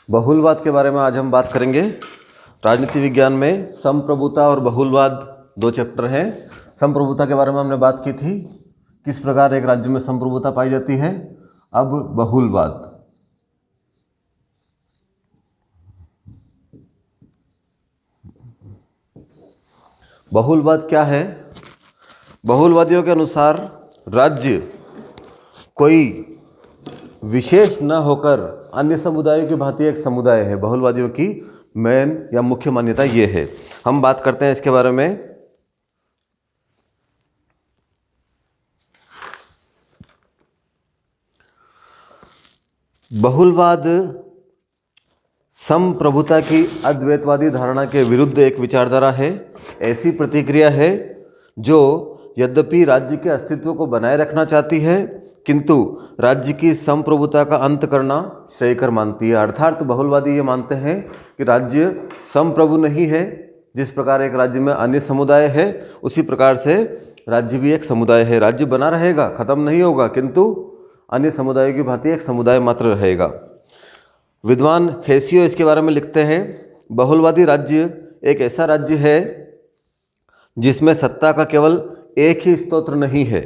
बहुलवाद के बारे में आज हम बात करेंगे। राजनीति विज्ञान में संप्रभुता और बहुलवाद दो चैप्टर हैं। संप्रभुता के बारे में हमने बात की थी, किस प्रकार एक राज्य में संप्रभुता पाई जाती है। अब बहुलवाद। बहुलवाद क्या है? बहुलवादियों के अनुसार राज्य कोई विशेष न होकर अन्य समुदायों की भांति एक समुदाय है। बहुलवादियों की मेन या मुख्य मान्यता ये है। हम बात करते हैं इसके बारे में। बहुलवाद संप्रभुता की अद्वैतवादी धारणा के विरुद्ध एक विचारधारा है। ऐसी प्रतिक्रिया है जो यद्यपि राज्य के अस्तित्व को बनाए रखना चाहती है, किंतु राज्य की संप्रभुता का अंत करना श्रेयकर मानती है। अर्थात बहुलवादी ये मानते हैं कि राज्य संप्रभु नहीं है। जिस प्रकार एक राज्य में अन्य समुदाय है, उसी प्रकार से राज्य भी एक समुदाय है। राज्य बना रहेगा, खत्म नहीं होगा, किंतु अन्य समुदायों की भांति एक समुदाय मात्र रहेगा। विद्वान हेसियो इसके बारे में लिखते हैं, बहुलवादी राज्य एक ऐसा राज्य है जिसमें सत्ता का केवल एक ही स्तोत्र नहीं है।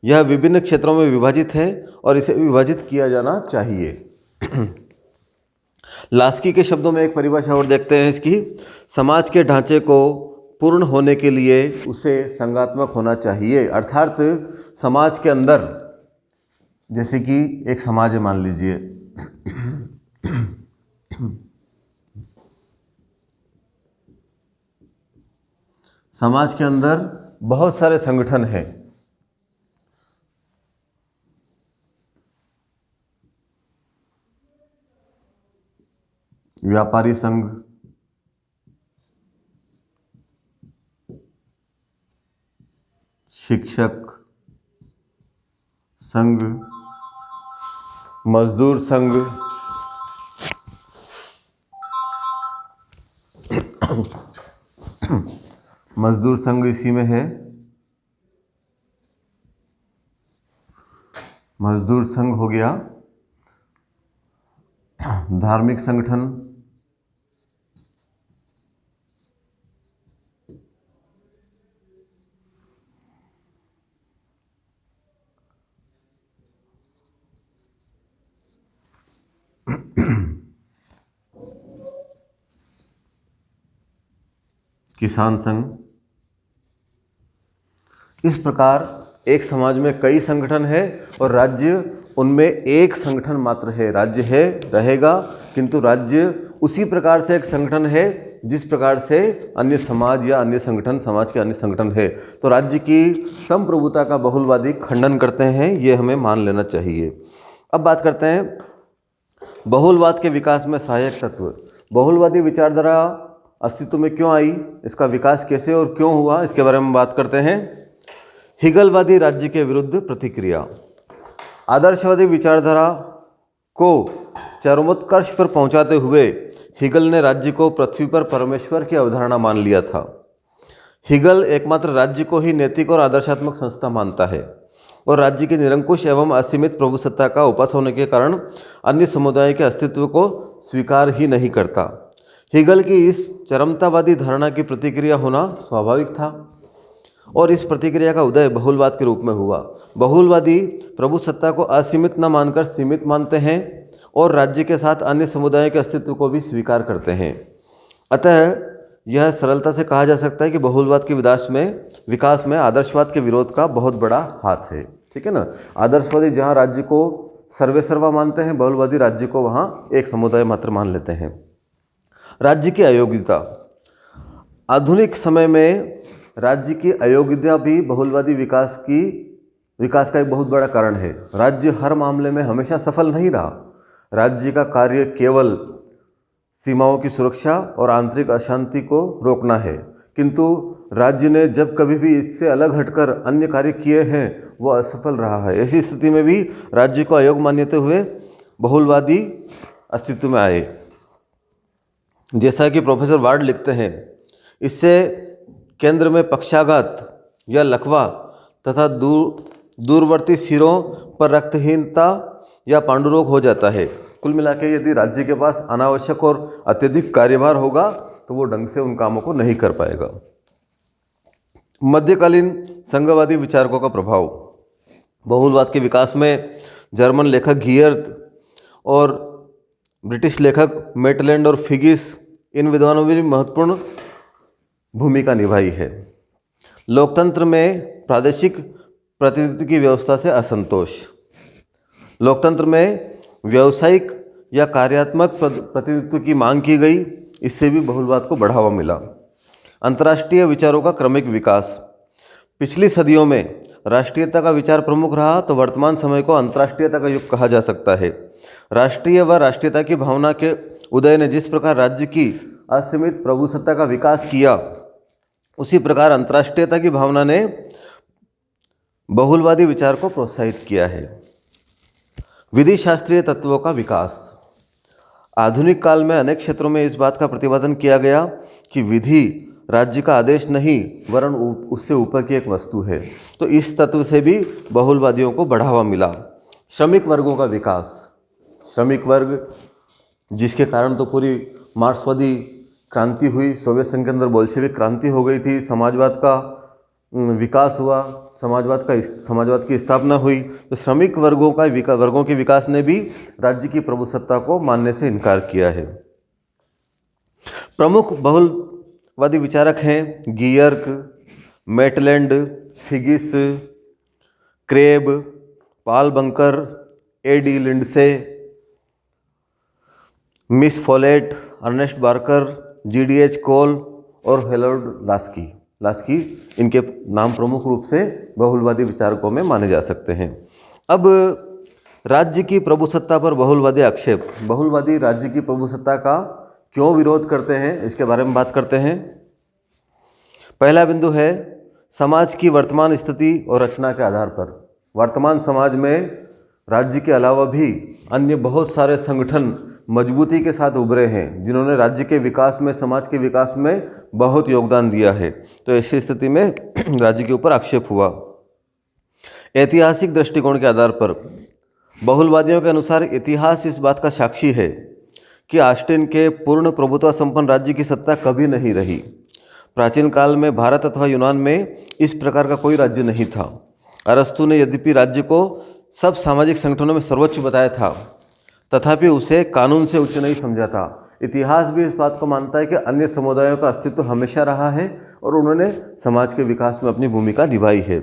यह विभिन्न क्षेत्रों में विभाजित है और इसे विभाजित किया जाना चाहिए। लास्की के शब्दों में एक परिभाषा और देखते हैं इसकी। समाज के ढांचे को पूर्ण होने के लिए उसे संघात्मक होना चाहिए। अर्थात समाज के अंदर, जैसे कि एक समाज है मान लीजिए, समाज के अंदर बहुत सारे संगठन हैं। व्यापारी संघ, शिक्षक संघ, मजदूर संघ, मजदूर संघ इसी में है। मजदूर संघ हो गया। धार्मिक संगठन, किसान संघ। इस प्रकार एक समाज में कई संगठन है और राज्य उनमें एक संगठन मात्र है। राज्य है, रहेगा, किंतु राज्य उसी प्रकार से एक संगठन है जिस प्रकार से अन्य समाज या अन्य संगठन समाज के अन्य संगठन है। तो राज्य की संप्रभुता का बहुलवादी खंडन करते हैं, ये हमें मान लेना चाहिए। अब बात करते हैं बहुलवाद के विकास में सहायक तत्व। बहुलवादी विचारधारा अस्तित्व में क्यों आई, इसका विकास कैसे और क्यों हुआ, इसके बारे में बात करते हैं। हिगलवादी राज्य के विरुद्ध प्रतिक्रिया। आदर्शवादी विचारधारा को चरमोत्कर्ष पर पहुंचाते हुए हिगल ने राज्य को पृथ्वी पर परमेश्वर की अवधारणा मान लिया था। हिगल एकमात्र राज्य को ही नैतिक और आदर्शात्मक संस्था मानता है और राज्य की निरंकुश एवं असीमित प्रभुसत्ता का उपास होने के कारण अन्य समुदाय के अस्तित्व को स्वीकार ही नहीं करता। हिगल की इस चरमतावादी धारणा की प्रतिक्रिया होना स्वाभाविक था और इस प्रतिक्रिया का उदय बहुलवाद के रूप में हुआ। बहुलवादी प्रभुसत्ता को असीमित न मानकर सीमित मानते हैं और राज्य के साथ अन्य समुदायों के अस्तित्व को भी स्वीकार करते हैं। अतः यह सरलता से कहा जा सकता है कि बहुलवाद के विकास में आदर्शवाद के विरोध का बहुत बड़ा हाथ है। ठीक है ना। आदर्शवादी जहाँ राज्य को सर्वेसर्वा मानते हैं, बहुलवादी राज्य को वहाँ एक समुदाय मात्र मान लेते हैं। राज्य की अयोग्यता। आधुनिक समय में राज्य की अयोग्यता भी बहुलवादी विकास का एक बहुत बड़ा कारण है। राज्य हर मामले में हमेशा सफल नहीं रहा। राज्य का कार्य केवल सीमाओं की सुरक्षा और आंतरिक अशांति को रोकना है, किंतु राज्य ने जब कभी भी इससे अलग हटकर अन्य कार्य किए हैं वो असफल रहा है। ऐसी स्थिति में भी राज्य को अयोग्य मानते हुए बहुलवादी अस्तित्व में आए। जैसा कि प्रोफेसर वार्ड लिखते हैं, इससे केंद्र में पक्षाघात या लकवा तथा दूरवर्ती सिरों पर रक्तहीनता या पांडुरोग हो जाता है। कुल मिला के यदि राज्य के पास अनावश्यक और अत्यधिक कार्यभार होगा तो वो ढंग से उन कामों को नहीं कर पाएगा। मध्यकालीन संघवादी विचारकों का प्रभाव। बहुलवाद के विकास में जर्मन लेखक गियर्थ और ब्रिटिश लेखक मेटलैंड और फिगिस इन विद्वानों ने भी महत्वपूर्ण भूमिका निभाई है। लोकतंत्र में प्रादेशिक प्रतिनिधित्व की व्यवस्था से असंतोष। लोकतंत्र में व्यावसायिक या कार्यात्मक प्रतिनिधित्व की मांग की गई, इससे भी बहुलवाद को बढ़ावा मिला। अंतर्राष्ट्रीय विचारों का क्रमिक विकास। पिछली सदियों में राष्ट्रीयता का विचार प्रमुख रहा तो वर्तमान समय को अंतर्राष्ट्रीयता का युग कहा जा सकता है। राष्ट्रीय व राष्ट्रीयता की भावना के उदय ने जिस प्रकार राज्य की असीमित प्रभुसत्ता का विकास किया, उसी प्रकार अंतर्राष्ट्रीयता की भावना ने बहुलवादी विचार को प्रोत्साहित किया है। विधि शास्त्रीय तत्वों का विकास। आधुनिक काल में अनेक क्षेत्रों में इस बात का प्रतिपादन किया गया कि विधि राज्य का आदेश नहीं वरन उससे ऊपर की एक वस्तु है। तो इस तत्व से भी बहुलवादियों को बढ़ावा मिला। श्रमिक वर्गों का विकास। श्रमिक वर्ग जिसके कारण तो पूरी मार्क्सवादी क्रांति हुई, सोवियत संघ के अंदर बोल्शेविक क्रांति हो गई थी, समाजवाद का विकास हुआ, समाजवाद की स्थापना हुई। तो श्रमिक वर्गों के विकास ने भी राज्य की प्रभुसत्ता को मानने से इनकार किया है। प्रमुख बहुलवादी विचारक हैं Gierke, Maitland, Figgis, Krabbe, Paul Boncour, A D. Lindsay, Miss Follett, Ernest Barker, G D H. Cole और हेरोल्ड लास्की इनके नाम प्रमुख रूप से बहुलवादी विचारकों में माने जा सकते हैं। अब राज्य की प्रभुसत्ता पर बहुलवादी आक्षेप। बहुलवादी राज्य की प्रभुसत्ता का क्यों विरोध करते हैं, इसके बारे में बात करते हैं। पहला बिंदु है समाज की वर्तमान स्थिति और रचना के आधार पर। वर्तमान समाज में राज्य के अलावा भी अन्य बहुत सारे संगठन मजबूती के साथ उभरे हैं जिन्होंने राज्य के विकास में, समाज के विकास में बहुत योगदान दिया है। तो ऐसी स्थिति में राज्य के ऊपर आक्षेप हुआ। ऐतिहासिक दृष्टिकोण के आधार पर बहुलवादियों के अनुसार इतिहास इस बात का साक्षी है कि ऑस्टिन के पूर्ण प्रभुत्व संपन्न राज्य की सत्ता कभी नहीं रही। प्राचीन काल में भारत अथवा यूनान में इस प्रकार का कोई राज्य नहीं था। अरस्तु ने यद्यपि राज्य को सब सामाजिक संगठनों में सर्वोच्च बताया था, तथापि उसे कानून से उच्च नहीं समझा था। इतिहास भी इस बात को मानता है कि अन्य समुदायों का अस्तित्व हमेशा रहा है और उन्होंने समाज के विकास में अपनी भूमिका निभाई है।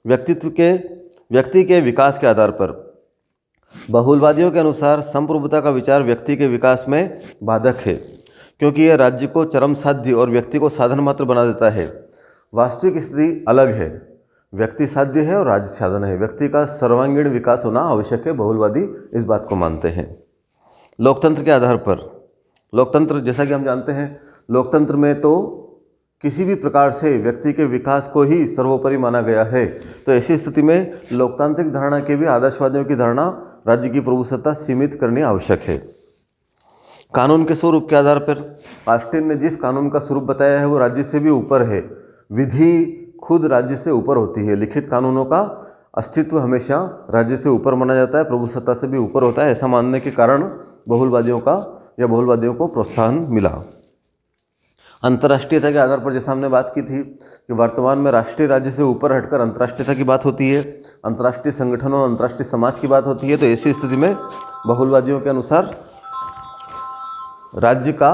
व्यक्ति के विकास के आधार पर बहुलवादियों के अनुसार संप्रभुता का विचार व्यक्ति के विकास में बाधक है, क्योंकि यह राज्य को चरम साध्य और व्यक्ति को साधन मात्र बना देता है। वास्तविक स्थिति अलग है, व्यक्ति साध्य है और राज्य साधन है। व्यक्ति का सर्वांगीण विकास होना आवश्यक है, बहुलवादी इस बात को मानते हैं। लोकतंत्र के आधार पर, लोकतंत्र जैसा कि हम जानते हैं, लोकतंत्र में तो किसी भी प्रकार से व्यक्ति के विकास को ही सर्वोपरि माना गया है। तो ऐसी स्थिति में लोकतांत्रिक धारणा के भी आदर्शवादियों की धारणा राज्य की प्रभुसत्ता सीमित करनी आवश्यक है। कानून के स्वरूप के आधार पर ऑस्टिन ने जिस कानून का स्वरूप बताया है वो राज्य से भी ऊपर है। विधि खुद राज्य से ऊपर होती है। लिखित कानूनों का अस्तित्व हमेशा राज्य से ऊपर माना जाता है, प्रभुसत्ता से भी ऊपर होता है। ऐसा मानने के कारण बहुलवादियों को प्रोत्साहन मिला। अंतर्राष्ट्रीयता के आधार पर जैसा हमने बात की थी कि वर्तमान में राष्ट्रीय राज्य से ऊपर हटकर अंतर्राष्ट्रीयता की बात होती है, अंतर्राष्ट्रीय संगठनों, अंतर्राष्ट्रीय समाज की बात होती है। तो ऐसी स्थिति में बहुलवादियों के अनुसार राज्य का